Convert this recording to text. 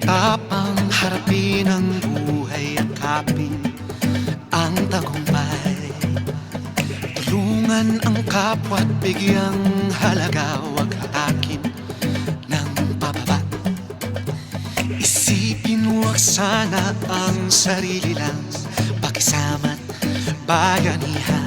Tapang harapin ang buhay, yakapin ang tagumpay. Tulungan ang kapwa't bigyang halaga, huwag hatakin ng pababa. Isipin huwag sana ang sarili lang, pakisama't bayanihan.